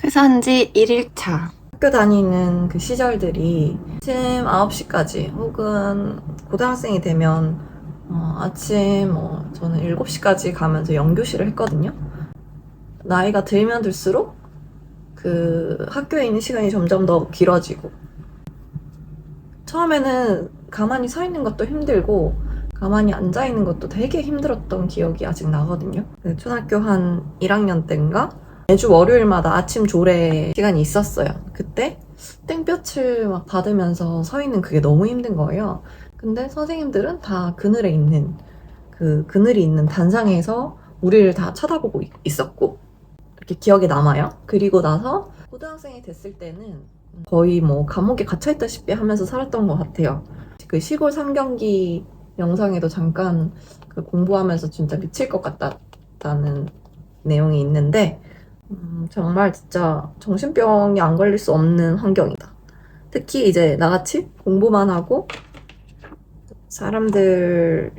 퇴사한 지 1일차. 학교 다니는 그 시절들이 아침 9시까지 혹은 고등학생이 되면 아침 저는 7시까지 가면서 연교실을 했거든요. 나이가 들면 들수록 그 학교에 있는 시간이 점점 더 길어지고, 처음에는 가만히 서 있는 것도 힘들고 가만히 앉아 있는 것도 되게 힘들었던 기억이 아직 나거든요. 초등학교 한 1학년 때인가 매주 월요일마다 아침 조례 시간이 있었어요. 그때 땡볕을 막 받으면서 서 있는 그게 너무 힘든 거예요. 근데 선생님들은 다 그늘에 있는 그 그늘이 있는 단상에서 우리를 다 쳐다보고 있었고, 이렇게 기억에 남아요. 그리고 나서 고등학생이 됐을 때는 거의 뭐 감옥에 갇혀있다시피 하면서 살았던 것 같아요. 그 시골 상경기 영상에도 잠깐 그 공부하면서 진짜 미칠 것 같다는 내용이 있는데, 정말 진짜 정신병이 안 걸릴 수 없는 환경이다. 특히 이제 나같이 공부만 하고 사람들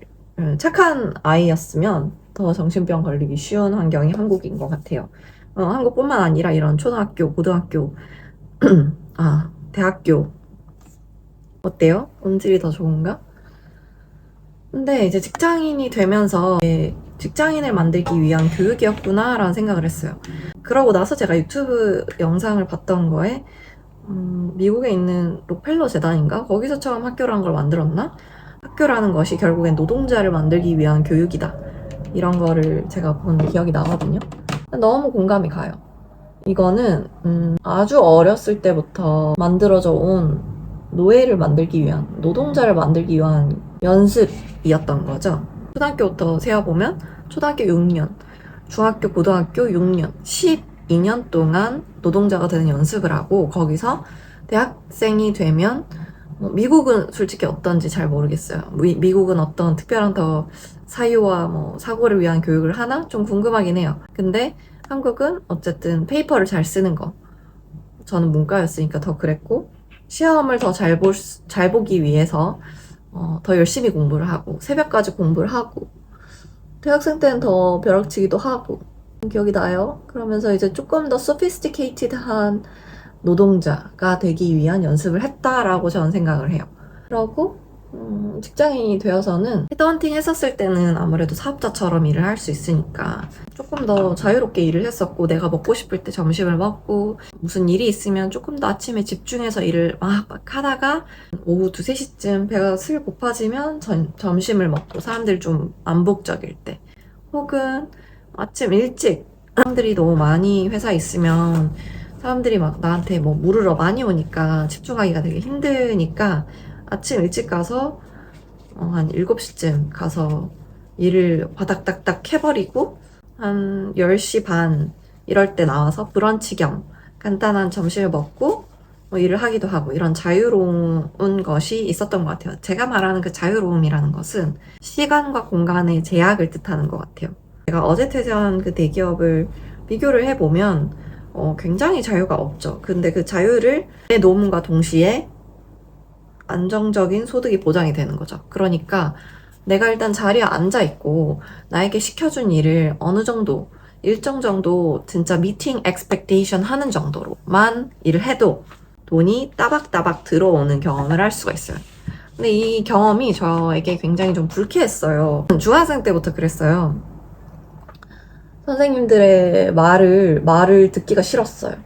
착한 아이였으면 더 정신병 걸리기 쉬운 환경이 한국인 것 같아요. 한국뿐만 아니라 이런 초등학교, 고등학교, 대학교 어때요? 음질이 더 좋은가? 근데 이제 직장인이 되면서 직장인을 만들기 위한 교육이었구나 라는 생각을 했어요. 그러고 나서 제가 유튜브 영상을 봤던 거에 미국에 있는 록펠러 재단인가? 거기서 처음 학교라는 걸 만들었나? 학교라는 것이 결국엔 노동자를 만들기 위한 교육이다, 이런 거를 제가 본 기억이 나거든요. 너무 공감이 가요. 이거는 아주 어렸을 때부터 만들어져 온 노예를 만들기 위한, 노동자를 만들기 위한 연습이었던 거죠. 초등학교부터 세어보면 초등학교 6년, 중학교, 고등학교 6년, 12년 동안 노동자가 되는 연습을 하고, 거기서 대학생이 되면 미국은 솔직히 어떤지 잘 모르겠어요. 미국은 어떤 특별한 더 사유와 뭐 사고를 위한 교육을 하나? 좀 궁금하긴 해요. 근데 한국은 어쨌든 페이퍼를 잘 쓰는 거. 저는 문과였으니까 더 그랬고, 시험을 더 잘 보기 위해서 더 열심히 공부를 하고, 새벽까지 공부를 하고, 대학생 때는 더 벼락치기도 하고, 기억이 나요. 그러면서 이제 조금 더 sophisticated한 노동자가 되기 위한 연습을 했다라고 저는 생각을 해요. 그러고 직장인이 되어서는 헤드헌팅 했었을 때는 아무래도 사업자처럼 일을 할 수 있으니까 조금 더 자유롭게 일을 했었고, 내가 먹고 싶을 때 점심을 먹고, 무슨 일이 있으면 조금 더 아침에 집중해서 일을 막 하다가 오후 2, 3시쯤 배가 슬 고파지면 점심을 먹고, 사람들 좀 암묵적일 때, 혹은 아침 일찍 사람들이 너무 많이 회사에 있으면 사람들이 막 나한테 뭐 물으러 많이 오니까 집중하기가 되게 힘드니까 아침 일찍 가서 한 7시쯤 가서 일을 바닥닥닥 해버리고, 한 10시 반 이럴 때 나와서 브런치 겸 간단한 점심을 먹고 일을 하기도 하고, 이런 자유로운 것이 있었던 것 같아요. 제가 말하는 그 자유로움이라는 것은 시간과 공간의 제약을 뜻하는 것 같아요. 제가 어제 퇴사한 그 대기업을 비교를 해보면 굉장히 자유가 없죠. 근데 그 자유를 내놓음과 동시에 안정적인 소득이 보장이 되는 거죠. 그러니까 내가 일단 자리에 앉아 있고 나에게 시켜준 일을 어느 정도, 일정 정도 진짜 미팅 expectation 하는 정도로만 일을 해도 돈이 따박따박 들어오는 경험을 할 수가 있어요. 근데 이 경험이 저에게 굉장히 좀 불쾌했어요. 중학생 때부터 그랬어요. 선생님들의 말을 듣기가 싫었어요.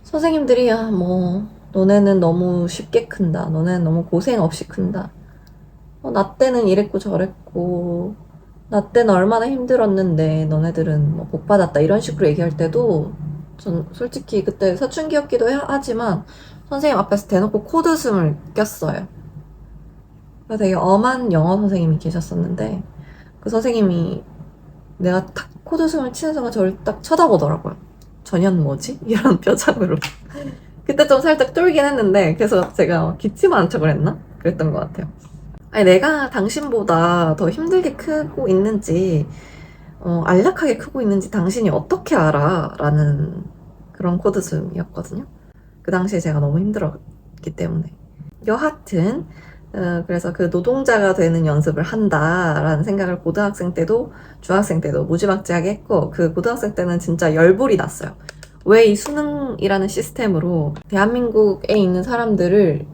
선생님들이 너네는 너무 쉽게 큰다, 너네는 너무 고생 없이 큰다, 나 때는 이랬고 저랬고, 나 때는 얼마나 힘들었는데 너네들은 뭐 복 받았다, 이런 식으로 얘기할 때도 전 솔직히 그때 사춘기였기도 하지만 선생님 앞에서 대놓고 코드숨을 꼈어요. 되게 엄한 영어 선생님이 계셨었는데, 그 선생님이 내가 탁 코드숨을 치는 순간 저를 딱 쳐다보더라고요. 전현 뭐지? 이런 표정으로. 그때 좀 살짝 쫄긴 했는데, 그래서 제가 기침하는 척을 했나? 그랬던 것 같아요. 아니, 내가 당신보다 더 힘들게 크고 있는지, 안락하게 크고 있는지 당신이 어떻게 알아? 라는 그런 코드숨이었거든요. 그 당시에 제가 너무 힘들었기 때문에. 여하튼 그래서 그 노동자가 되는 연습을 한다라는 생각을 고등학생 때도 중학생 때도 무지막지하게 했고, 그 고등학생 때는 진짜 열불이 났어요. 왜 이 수능이라는 시스템으로 대한민국에 있는 사람들을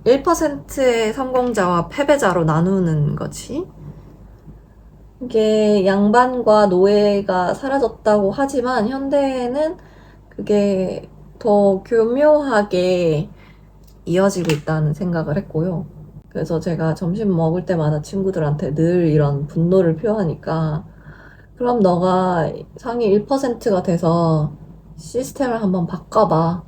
1%의 성공자와 패배자로 나누는 거지? 이게 양반과 노예가 사라졌다고 하지만 현대에는 그게 더 교묘하게 이어지고 있다는 생각을 했고요. 그래서 제가 점심 먹을 때마다 친구들한테 늘 이런 분노를 표하니까 그럼 너가 상위 1%가 돼서 시스템을 한번 바꿔봐.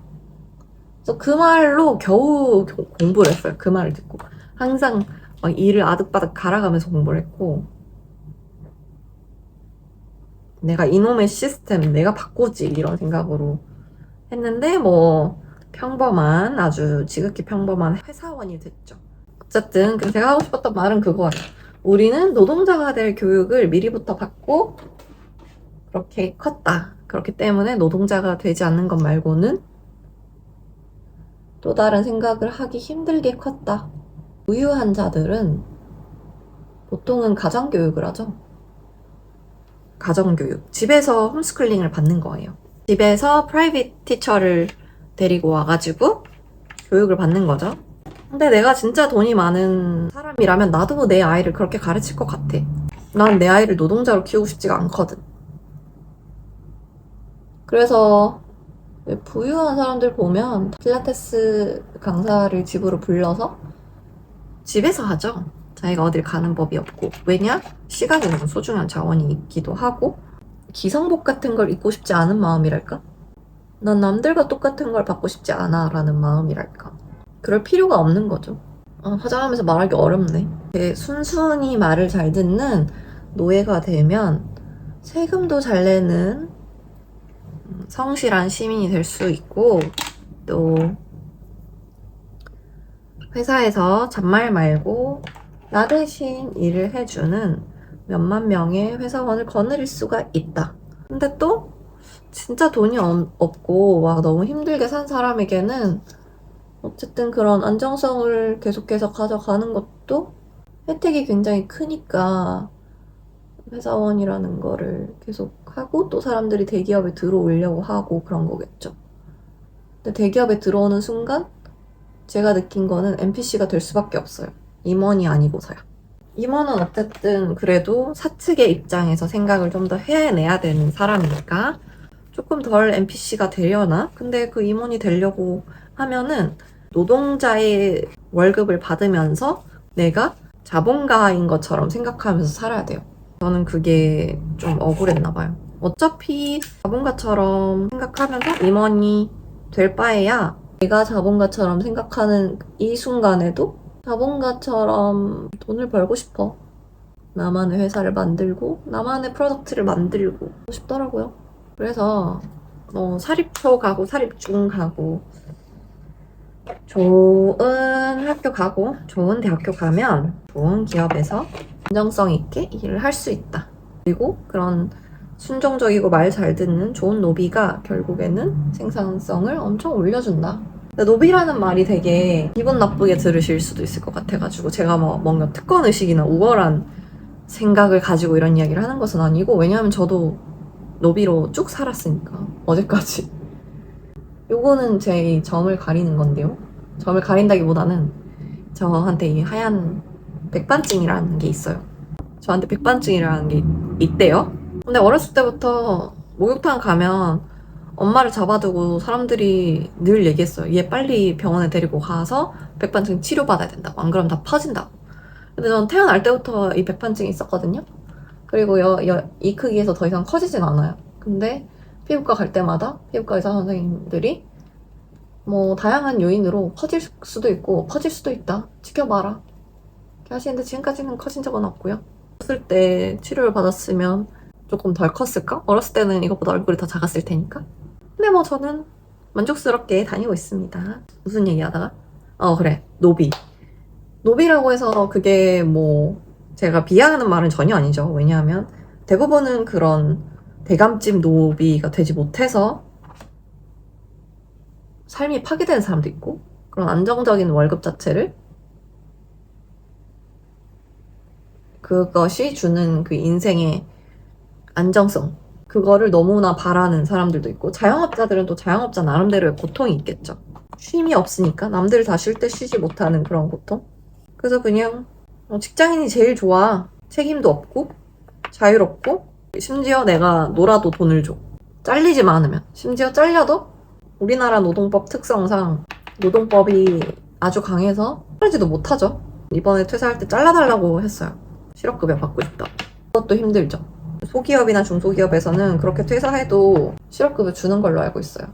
그래서 그 말로 겨우 공부를 했어요. 그 말을 듣고. 항상 막 이를 아득바득 갈아가면서 공부를 했고 내가 이놈의 시스템 내가 바꾸지 이런 생각으로 했는데 뭐 평범한 아주 지극히 평범한 회사원이 됐죠. 어쨌든 그래서 제가 하고 싶었던 말은 그거예요. 우리는 노동자가 될 교육을 미리부터 받고 그렇게 컸다. 그렇기 때문에 노동자가 되지 않는 것 말고는 또 다른 생각을 하기 힘들게 컸다. 부유한 자들은 보통은 가정교육을 하죠. 가정교육. 집에서 홈스쿨링을 받는 거예요. 집에서 프라이빗 티처를 데리고 와가지고 교육을 받는 거죠. 근데 내가 진짜 돈이 많은 사람이라면 나도 내 아이를 그렇게 가르칠 것 같아. 난 내 아이를 노동자로 키우고 싶지가 않거든. 그래서 부유한 사람들 보면 필라테스 강사를 집으로 불러서 집에서 하죠. 자기가 어딜 가는 법이 없고. 왜냐? 시간이 너무 소중한 자원이 있기도 하고 기성복 같은 걸 입고 싶지 않은 마음이랄까? 난 남들과 똑같은 걸 받고 싶지 않아 라는 마음이랄까? 그럴 필요가 없는 거죠. 화장하면서 말하기 어렵네. 순순히 말을 잘 듣는 노예가 되면 세금도 잘 내는 성실한 시민이 될 수 있고 또 회사에서 잔말 말고 나 대신 일을 해주는 몇만 명의 회사원을 거느릴 수가 있다. 근데 또 진짜 돈이 없고 막 너무 힘들게 산 사람에게는 어쨌든 그런 안정성을 계속해서 가져가는 것도 혜택이 굉장히 크니까 회사원이라는 거를 계속 하고 또 사람들이 대기업에 들어오려고 하고 그런 거겠죠. 근데 대기업에 들어오는 순간 제가 느낀 거는 NPC가 될 수밖에 없어요. 임원이 아니고서야. 임원은 어쨌든 그래도 사측의 입장에서 생각을 좀 더 해내야 되는 사람이니까 조금 덜 NPC가 되려나? 근데 그 임원이 되려고 하면은 노동자의 월급을 받으면서 내가 자본가인 것처럼 생각하면서 살아야 돼요. 저는 그게 좀 억울했나 봐요. 어차피 자본가처럼 생각하면서 임원이 될 바에야 내가 자본가처럼 생각하는 이 순간에도 자본가처럼 돈을 벌고 싶어. 나만의 회사를 만들고 나만의 프로덕트를 만들고 싶더라고요. 그래서 사립초 가고 사립중 가고 좋은 학교 가고 좋은 대학교 가면 좋은 기업에서 안정성 있게 일을 할 수 있다. 그리고 그런 순종적이고 말 잘 듣는 좋은 노비가 결국에는 생산성을 엄청 올려준다. 노비라는 말이 되게 기분 나쁘게 들으실 수도 있을 것 같아가지고 제가 뭔가 특권의식이나 우월한 생각을 가지고 이런 이야기를 하는 것은 아니고 왜냐하면 저도 노비로 쭉 살았으니까 어제까지. 요거는 제 점을 가리는 건데요. 점을 가린다기보다는 저한테 이 하얀 백반증이라는 게 있어요. 저한테 백반증이라는 게 있대요. 근데 어렸을 때부터 목욕탕 가면 엄마를 잡아두고 사람들이 늘 얘기했어요. 얘 빨리 병원에 데리고 가서 백반증 치료받아야 된다고. 안 그러면 다 퍼진다고. 근데 전 태어날 때부터 이 백반증이 있었거든요. 그리고 이 크기에서 더 이상 커지진 않아요. 근데 피부과 갈 때마다 피부과 의사 선생님들이 다양한 요인으로 퍼질 수도 있고 퍼질 수도 있다. 지켜봐라. 이렇게 하시는데 지금까지는 커진 적은 없고요. 어렸을 때 치료를 받았으면 조금 덜 컸을까? 어렸을 때는 이것보다 얼굴이 더 작았을 테니까. 근데 저는 만족스럽게 다니고 있습니다. 무슨 얘기하다가? 그래. 노비. 노비라고 해서 그게 제가 비하하는 말은 전혀 아니죠. 왜냐하면 대부분은 그런 대감집 노비가 되지 못해서 삶이 파괴되는 사람도 있고 그런 안정적인 월급 자체를 그것이 주는 그 인생의 안정성 그거를 너무나 바라는 사람들도 있고, 자영업자들은 또 자영업자 나름대로의 고통이 있겠죠. 쉼이 없으니까 남들 다 쉴 때 쉬지 못하는 그런 고통. 그래서 그냥 직장인이 제일 좋아. 책임도 없고 자유롭고, 심지어 내가 놀아도 돈을 줘. 잘리지만 않으면. 심지어 잘려도 우리나라 노동법 특성상 노동법이 아주 강해서 자르지도 못하죠. 이번에 퇴사할 때 잘라달라고 했어요. 실업급여 받고 싶다. 그것도 힘들죠. 소기업이나 중소기업에서는 그렇게 퇴사해도 실업급여 주는 걸로 알고 있어요.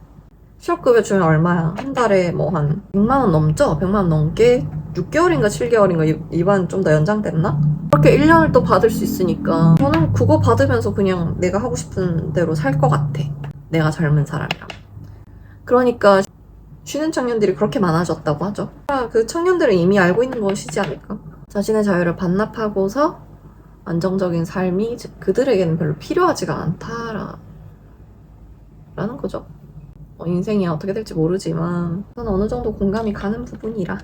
실업급여 주면 얼마야? 한 달에 뭐 한 100만 원 넘죠? 100만 원 넘게 6개월인가 7개월인가 이번 좀 더 연장됐나? 그렇게 1년을 또 받을 수 있으니까 저는 그거 받으면서 그냥 내가 하고 싶은 대로 살 것 같아. 내가 젊은 사람이라면. 그러니까 쉬는 청년들이 그렇게 많아졌다고 하죠. 그 청년들은 이미 알고 있는 것이지 않을까? 자신의 자유를 반납하고서 안정적인 삶이 그들에게는 별로 필요하지가 않다라는 거죠. 인생이 어떻게 될지 모르지만 저는 어느 정도 공감이 가는 부분이라.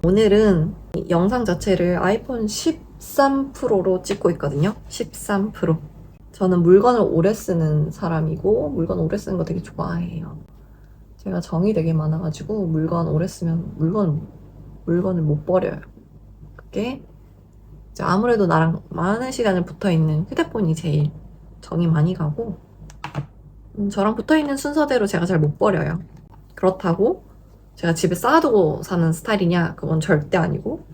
오늘은 이 영상 자체를 아이폰 13 프로로 찍고 있거든요. 13 프로. 저는 물건을 오래 쓰는 사람이고 물건 오래 쓰는 거 되게 좋아해요. 제가 정이 되게 많아가지고 물건 오래 쓰면 물건을 못 버려요. 그게 이제 아무래도 나랑 많은 시간을 붙어있는 휴대폰이 제일 정이 많이 가고, 저랑 붙어있는 순서대로 제가 잘 못 버려요. 그렇다고 제가 집에 쌓아두고 사는 스타일이냐? 그건 절대 아니고,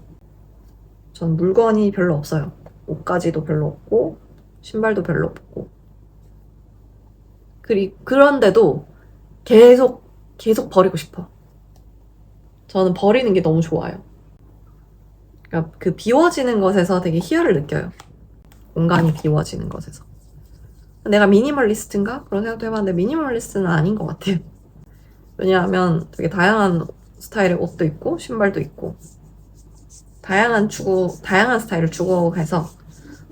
전 물건이 별로 없어요. 옷가지도 별로 없고 신발도 별로 없고, 그런데도 계속 버리고 싶어. 저는 버리는 게 너무 좋아요. 그러니까 그 비워지는 것에서 되게 희열을 느껴요. 공간이 비워지는 것에서. 내가 미니멀리스트인가? 그런 생각도 해봤는데 미니멀리스트는 아닌 것 같아요. 왜냐하면 되게 다양한 스타일의 옷도 있고 신발도 있고 다양한 스타일을 추구해서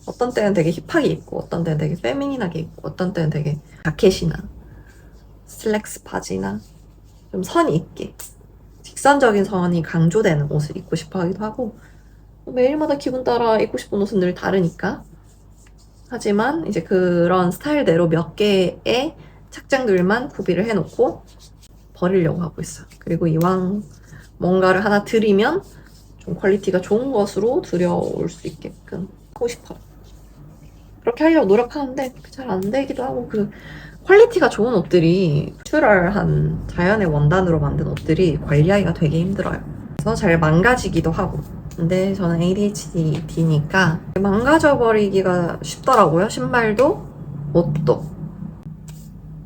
어떤 때는 되게 힙하게 입고 어떤 때는 되게 페미닌하게 입고 어떤 때는 되게 자켓이나 슬랙스 바지나 좀 선이 있게 직선적인 선이 강조되는 옷을 입고 싶어 하기도 하고, 매일마다 기분 따라 입고 싶은 옷은 늘 다르니까. 하지만 이제 그런 스타일대로 몇 개의 착장들만 구비를 해놓고 버리려고 하고 있어요. 그리고 이왕 뭔가를 하나 들이면 좀 퀄리티가 좋은 것으로 들여올 수 있게끔 하고 싶어요. 그렇게 하려고 노력하는데 잘 안 되기도 하고, 그 퀄리티가 좋은 옷들이 내추럴한 자연의 원단으로 만든 옷들이 관리하기가 되게 힘들어요. 그래서 잘 망가지기도 하고. 근데 저는 ADHD니까 망가져버리기가 쉽더라고요. 신발도 옷도.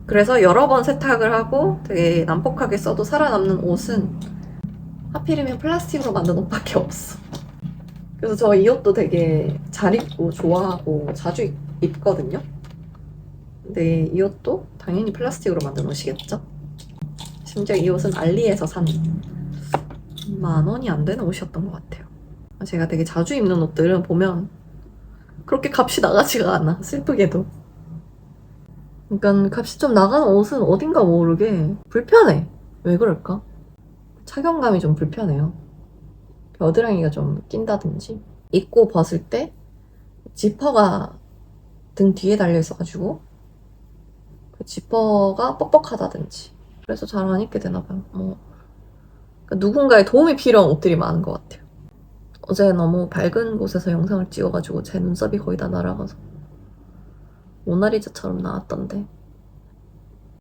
그래서 여러 번 세탁을 하고 되게 난폭하게 써도 살아남는 옷은 하필이면 플라스틱으로 만든 옷밖에 없어. 그래서 저 이 옷도 되게 잘 입고 좋아하고 자주 입거든요. 근데 이 옷도 당연히 플라스틱으로 만든 옷이겠죠? 심지어 이 옷은 알리에서 산 10,000원이 안 되는 옷이었던 것 같아요. 제가 되게 자주 입는 옷들은 보면 그렇게 값이 나가지가 않아, 슬프게도. 그러니까 값이 좀 나가는 옷은 어딘가 모르게 불편해. 왜 그럴까? 착용감이 좀 불편해요. 겨드랑이가 좀 낀다든지, 입고 벗을 때 지퍼가 등 뒤에 달려 있어가지고 그 지퍼가 뻑뻑하다든지, 그래서 잘 안 입게 되나 봐요. 그러니까 누군가의 도움이 필요한 옷들이 많은 것 같아요. 어제 너무 밝은 곳에서 영상을 찍어가지고 제 눈썹이 거의 다 날아가서 모나리자처럼 나왔던데,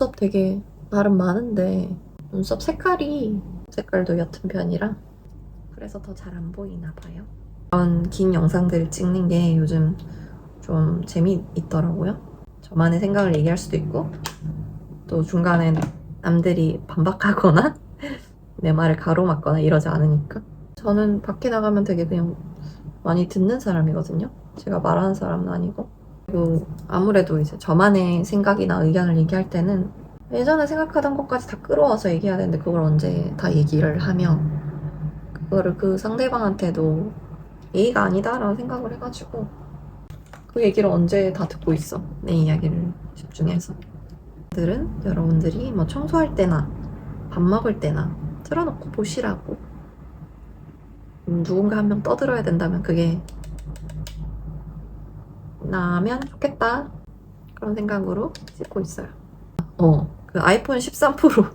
눈썹 되게 나름 많은데 눈썹 색깔도 옅은 편이라 그래서 더 잘 안 보이나 봐요. 이런 긴 영상들을 찍는 게 요즘 좀 재미있더라고요. 저만의 생각을 얘기할 수도 있고, 또 중간에 남들이 반박하거나 내 말을 가로막거나 이러지 않으니까. 저는 밖에 나가면 되게 그냥 많이 듣는 사람이거든요. 제가 말하는 사람은 아니고. 그리고 아무래도 이제 저만의 생각이나 의견을 얘기할 때는 예전에 생각하던 것까지 다 끌어와서 얘기해야 되는데 그걸 언제 다 얘기를 하며 그거를 그 상대방한테도 예의가 아니다라는 생각을 해가지고 그 얘기를 언제 다 듣고 있어. 내 이야기를 집중해서. 여러분들이 뭐 청소할 때나 밥 먹을 때나 틀어놓고 보시라고. 누군가 한 명 떠들어야 된다면 그게 나면 좋겠다. 그런 생각으로 찍고 있어요. 그 아이폰 13 프로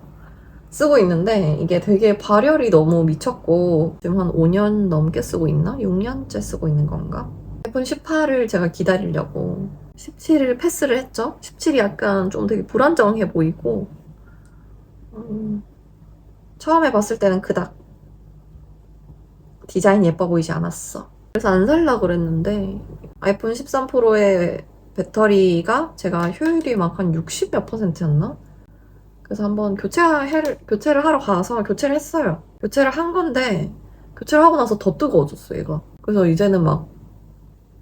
쓰고 있는데 이게 되게 발열이 너무 미쳤고 지금 한 5년 넘게 쓰고 있나? 6년째 쓰고 있는 건가? 아이폰 18을 제가 기다리려고 17을 패스를 했죠. 17이 약간 좀 되게 불안정해 보이고 처음에 봤을 때는 그닥 디자인이 예뻐 보이지 않았어. 그래서 안 살려고 그랬는데 아이폰 13 프로의 배터리가 제가 효율이 막 한 60 몇 %였나? 그래서 한번 교체를 하러 가서 교체를 했어요. 교체를 한 건데 교체를 하고 나서 더 뜨거워졌어 얘가. 그래서 이제는 막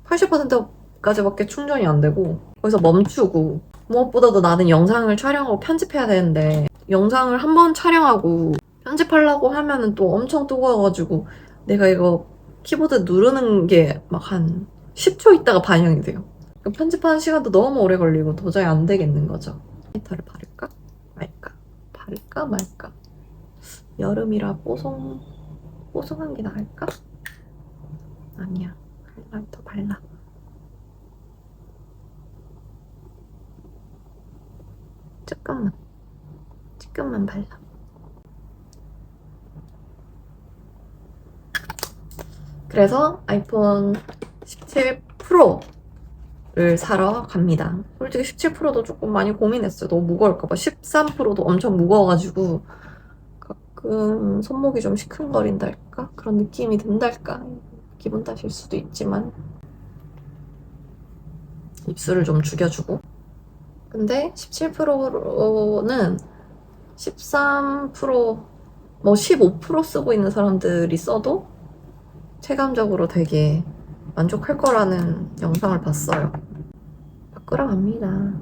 80%까지밖에 충전이 안 되고 거기서 멈추고 무엇보다도 나는 영상을 촬영하고 편집해야 되는데 영상을 한 번 촬영하고 편집하려고 하면은 또 엄청 뜨거워가지고 내가 이거 키보드 누르는 게 막 한 10초 있다가 반영이 돼요. 편집하는 시간도 너무 오래 걸리고 도저히 안 되겠는 거죠. 히터를 바를까 말까? 바를까 말까? 여름이라 뽀송한 게 나을까? 아니야. 하이라이터 발라. 조금만 발라. 그래서 아이폰 17 프로를 사러 갑니다. 솔직히 17 프로도 조금 많이 고민했어요. 너무 무거울까봐. 13 프로도 엄청 무거워가지고 가끔 손목이 좀 시큰거린달까? 그런 느낌이 든달까? 기분 탓일 수도 있지만 입술을 좀 죽여주고. 근데 17 프로는 13 프로, 뭐 15 프로 쓰고 있는 사람들이 써도 체감적으로 되게 만족할 거라는 영상을 봤어요. 바꾸러 갑니다.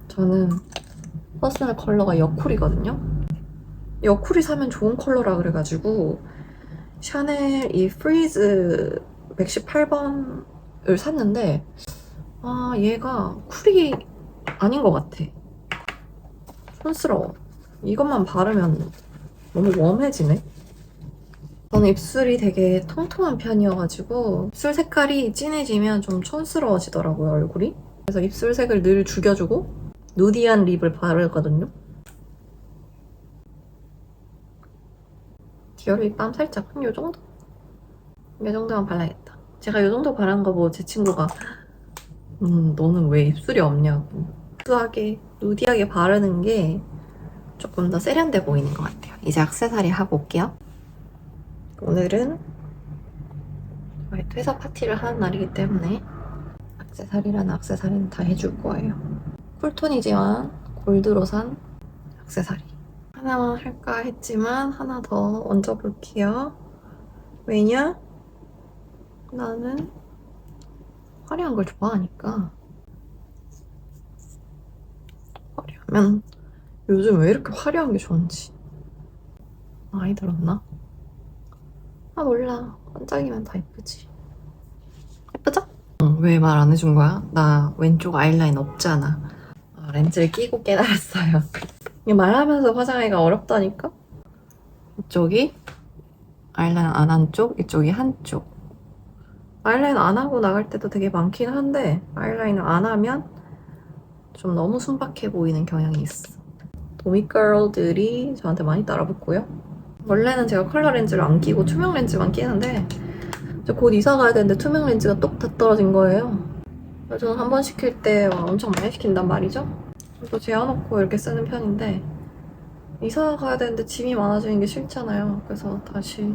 저는 퍼스널 컬러가 여쿨이거든요. 여쿨이 사면 좋은 컬러라 그래가지고 샤넬 이 프리즈 118번을 샀는데 얘가 쿨이 아닌 것 같아. 촌스러워. 이것만 바르면 너무 웜해지네. 저는 입술이 되게 통통한 편이어가지고 입술 색깔이 진해지면 좀 촌스러워지더라고요, 얼굴이. 그래서 입술 색을 늘 죽여주고 누디한 립을 바르거든요. 디올 립밤 살짝 한 요정도? 요정도만 발라야겠다. 제가 요정도 바른 거 보고 제 친구가 너는 왜 입술이 없냐고. 누디하게 바르는 게 조금 더 세련돼 보이는 것 같아요. 이제 액세서리 하고 올게요. 오늘은 저희 퇴사 파티를 하는 날이기 때문에 액세서리라는 액세서리는 다 해줄 거예요. 쿨톤이지만 골드로 산 액세서리. 하나만 할까 했지만 하나 더 얹어볼게요. 왜냐? 나는 화려한 걸 좋아하니까. 화려하면 요즘 왜 이렇게 화려한 게 좋은지. 나이 들었나? 몰라. 반짝이면 다 예쁘지. 예쁘죠? 왜 말 안 해준 거야? 나 왼쪽 아이라인 없잖아. 렌즈를 끼고 깨달았어요. 이게 말하면서 화장하기가 어렵다니까? 이쪽이 아이라인 안 한 쪽, 이쪽이 한쪽. 아이라인 안 하고 나갈 때도 되게 많긴 한데 아이라인을 안 하면 좀 너무 순박해 보이는 경향이 있어. 도미걸들이 저한테 많이 따라붙고요. 원래는 제가 컬러 렌즈를 안 끼고 투명 렌즈만 끼는데 이제 곧 이사 가야 되는데 투명 렌즈가 똑 다 떨어진 거예요. 그래서 저는 한 번 시킬 때 엄청 많이 시킨단 말이죠. 그래서 재워놓고 이렇게 쓰는 편인데 이사 가야 되는데 짐이 많아지는 게 싫잖아요. 그래서 다시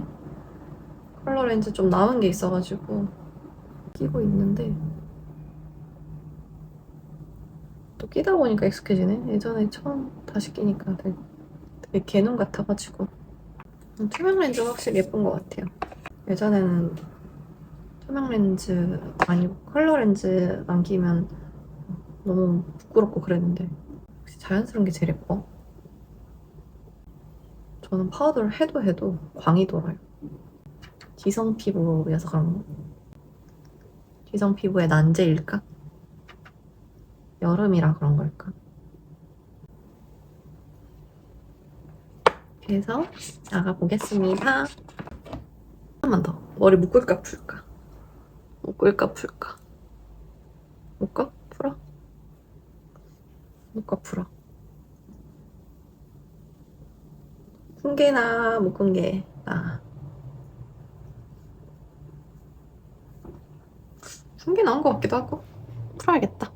컬러 렌즈 좀 남은 게 있어가지고 끼고 있는데 또 끼다 보니까 익숙해지네. 예전에 처음 다시 끼니까 되게 개눈 같아가지고. 투명 렌즈 확실히 예쁜 것 같아요. 예전에는 투명 렌즈 아니고 컬러 렌즈만 끼면 너무 부끄럽고 그랬는데 역시 자연스러운 게 제일 예뻐. 저는 파우더를 해도 광이 돌아요. 기성 피부여서 그런 거. 기성 피부의 난제일까? 여름이라 그런 걸까? 그래서 나가보겠습니다. 한번 더. 머리 묶을까 풀까? 묶을까 풀까? 묶어? 풀어? 누가 풀어? 쿵게나 못 쿵게. 쿵게 나온 것 같기도 하고. 풀어야겠다.